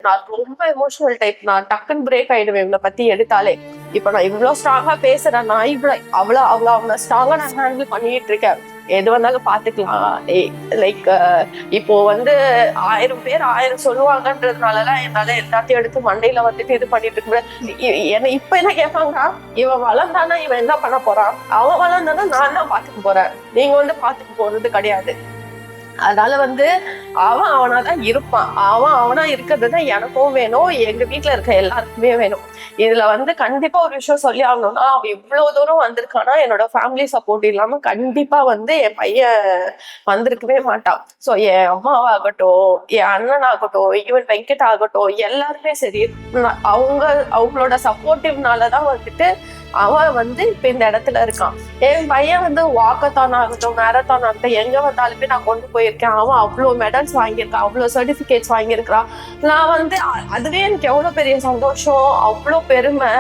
நான் ரொம்ப emotional type. நான் டக்குன்னு பிரேக் ஆயிடுவேன் இவளை பத்தி எடுத்தாலே. இப்ப நான் இவ்வளவு ஸ்ட்ராங்கா பேசுறேன். நான் அவ்வளவு ஸ்ட்ராங்கா நான் ஹேண்டில் பண்ணிட்டு இருக்கேன். எது வந்தாலும் பாத்துக்கலாம். லைக் இப்போ வந்து 1000 பேர் 1000 சொல்லுவாங்கன்றதுனாலதான் என்னால எல்லாத்தையும் எடுத்து மண்டையில வந்துட்டு இது பண்ணிட்டு இருக்க. இப்ப என்ன கேட்பாங்கன்னா, இவன் வளர்ந்தானா இவன் என்ன பண்ண போறான், அவன் வளர்ந்தானா நான் தான் பாத்துக்க போறேன், நீங்க வந்து பாத்துக்க போறது கிடையாது. அதனால வந்து அவன் அவனாதான் இருப்பான். அவனா இருக்கிறதுதான் எனக்கும் வேணும், எங்க வீட்டுல இருக்க எல்லாருக்குமே வேணும். இதுல வந்து கண்டிப்பா ஒரு விஷயம் சொல்லி ஆகணும்னா, அவன் இவ்வளவு தூரம் வந்திருக்கானா என்னோட ஃபேமிலி சப்போர்ட் இல்லாம கண்டிப்பா வந்து என் பையன் வந்திருக்கவே மாட்டான். சோ என் அம்மாவாகட்டும், என் அண்ணன் ஆகட்டும், ஈவன் வெங்கட் ஆகட்டும், எல்லாருமே சரி, அவங்களோட சப்போர்ட்டிவ்னாலதான் வந்துட்டு அவன் வந்து இப்ப இந்த இடத்துல இருக்கான். என் பையன் வந்து வாக்கத்தான் ஆகட்டும், மேரத்தான் ஆகட்டும், எங்க வந்தாலுமே நான் கொண்டு போயிருக்கேன். அவன் அவ்வளவு மெடல்ஸ் வாங்கியிருக்கான், அவ்வளவு சர்டிபிகேட்ஸ் வாங்கியிருக்கான். நான் வந்து அதுவே எனக்கு எவ்வளவு பெரிய சந்தோஷம், அவ்வளவு பெருமை.